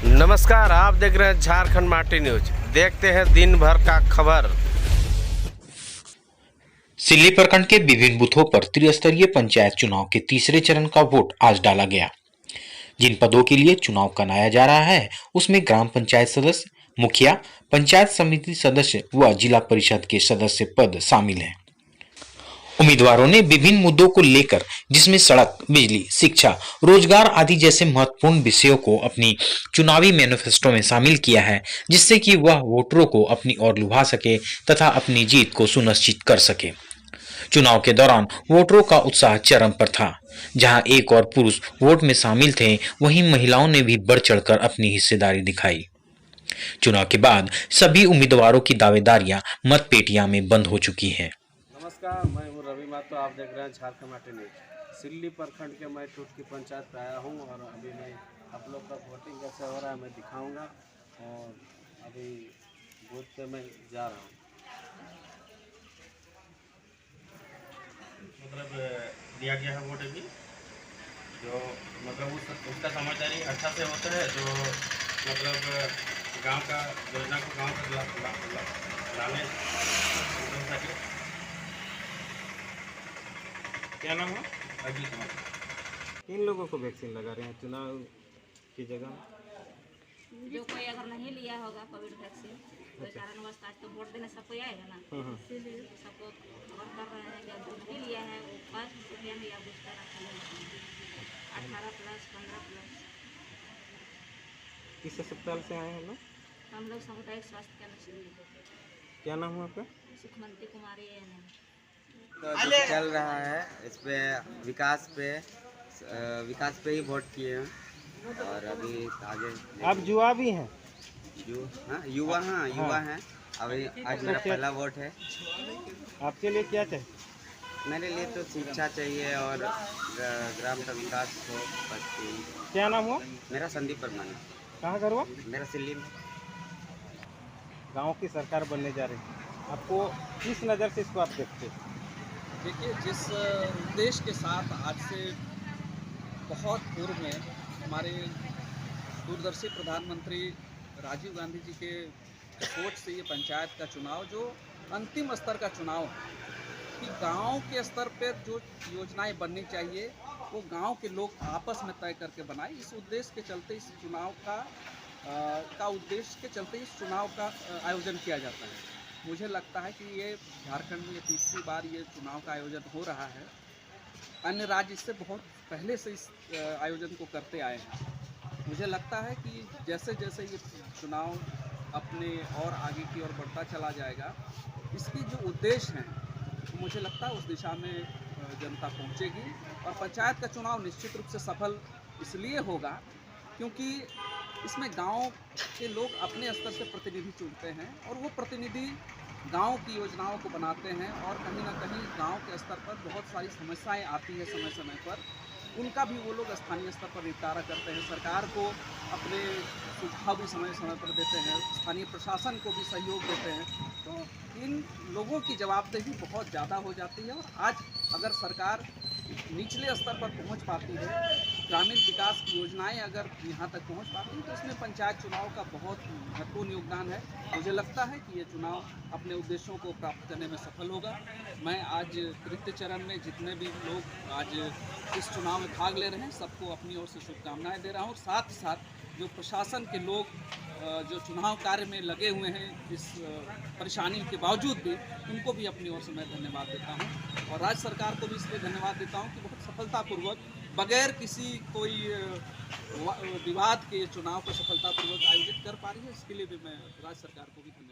नमस्कार, आप देख रहे हैं झारखंड माटी न्यूज। देखते हैं दिन भर का खबर। सिल्ली प्रखंड के विभिन्न बूथों पर त्रिस्तरीय पंचायत चुनाव के तीसरे चरण का वोट आज डाला गया। जिन पदों के लिए चुनाव कराया जा रहा है उसमें ग्राम पंचायत सदस्य, मुखिया, पंचायत समिति सदस्य व जिला परिषद के सदस्य पद शामिल हैं। उम्मीदवारों ने विभिन्न मुद्दों को लेकर, जिसमें सड़क, बिजली, शिक्षा, रोजगार आदि जैसे महत्वपूर्ण विषयों को अपनी चुनावी मैनिफेस्टो में शामिल किया है, जिससे कि वह वोटरों को अपनी ओर लुभा सके तथा अपनी जीत को सुनिश्चित कर सके। चुनाव के दौरान वोटरों का उत्साह चरम पर था। जहां एक और पुरुष वोट में शामिल थे, वहीं महिलाओं ने भी बढ़ चढ़कर अपनी हिस्सेदारी दिखाई। चुनाव के बाद सभी उम्मीदवारों की दावेदारियां मतपेटियां में बंद हो चुकी हैं। नमस्कार, मैं हूं रवि मातो। आप देख रहे हैं झारखंड माटी न्यूज। सिल्ली प्रखंड के मैं टूटकी पंचायत पे आया हूं और अभी मैं आप लोग का वोटिंग कैसे हो रहा है मैं दिखाऊंगा। और अभी बूथ पे मैं जा रहा हूं। मतलब दिया गया है वोट अभी जो मतलब उसका समझदारी अच्छा से होता है, जो मतलब गांव का योजना को गांव तक लाने सके। क्या नाम है? अजीत कुमार। किन लोगों को वैक्सीन लगा रहे हैं चुनाव की जगह? जो कोई अगर नहीं लिया होगा कोविड वैक्सीन, कोई कारणवश आज तो वोट देने सब कोई आएगा ना, इसीलिए सबको खबर कर रहे हैं कि जो नहीं लिया है वो फर्स्ट, सेकेंड या बूस्टर 18+, 15+। किस अस्पताल से आए हैं लोग? हम लोग सामुदायिक स्वास्थ्य केंद्र से। क्या नाम हुआ आपका? सुखमंती कुमारी है। तो जो चल रहा है इस पे विकास पे ही वोट किए हैं और अभी आगे आप युवा भी हैं? युवा हैं। अभी आज मेरा पहला वोट है। आपके लिए क्या चाहिए? मेरे लिए तो शिक्षा चाहिए और ग्राम का विकास हो बस यही। क्या नाम हुआ? मेरा संदीप परमानी। कहाँ घर हुआ? मेरा सिल्ली में। गांव की सरकार बनने जा रही है, आपको किस नज़र से इसको आप देखते हैं? देखिए, जिस उद्देश्य के साथ आज से बहुत पूर्व में हमारे दूरदर्शी प्रधानमंत्री राजीव गांधी जी के सोच से ये पंचायत का चुनाव जो अंतिम स्तर का चुनाव है कि गांव के स्तर पर जो योजनाएं बननी चाहिए वो गांव के लोग आपस में तय करके बनाए। इस उद्देश्य के चलते इस चुनाव का उद्देश्य के चलते इस चुनाव का आयोजन किया जाता है। मुझे लगता है कि ये झारखंड में तीसरी बार ये चुनाव का आयोजन हो रहा है। अन्य राज्य इससे बहुत पहले से इस आयोजन को करते आए हैं। मुझे लगता है कि जैसे जैसे ये चुनाव अपने और आगे की ओर बढ़ता चला जाएगा, इसकी जो उद्देश्य हैं मुझे लगता है उस दिशा में जनता पहुंचेगी और पंचायत का चुनाव निश्चित रूप से सफल इसलिए होगा क्योंकि इसमें गांव के लोग अपने स्तर से प्रतिनिधि चुनते हैं और वो प्रतिनिधि गांव की योजनाओं को बनाते हैं और कहीं ना कहीं गांव के स्तर पर बहुत सारी समस्याएं आती है समय समय पर, उनका भी वो लोग स्थानीय स्तर पर निपटारा करते हैं। सरकार को अपने सुझाव भी समय समय पर देते हैं, स्थानीय प्रशासन को भी सहयोग देते हैं। तो इन लोगों की जवाबदेही बहुत ज़्यादा हो जाती है और आज अगर सरकार निचले स्तर पर पहुंच पाती है, ग्रामीण विकास की योजनाएं अगर यहाँ तक पहुंच पाती हैं तो इसमें पंचायत चुनाव का बहुत महत्वपूर्ण योगदान है। मुझे लगता है कि ये चुनाव अपने उद्देश्यों को प्राप्त करने में सफल होगा। मैं आज तृतीय चरण में जितने भी लोग आज इस चुनाव में भाग ले रहे हैं सबको अपनी ओर से शुभकामनाएँ दे रहा हूँ और साथ ही साथ जो प्रशासन के लोग जो चुनाव कार्य में लगे हुए हैं इस परेशानी के बावजूद भी, उनको भी अपनी ओर से मैं धन्यवाद देता हूं और राज्य सरकार को भी इसलिए धन्यवाद देता हूं कि बहुत सफलतापूर्वक बगैर किसी कोई विवाद के चुनाव को सफलतापूर्वक आयोजित कर पा रही है। इसके लिए भी मैं राज्य सरकार को भी धन्यवाद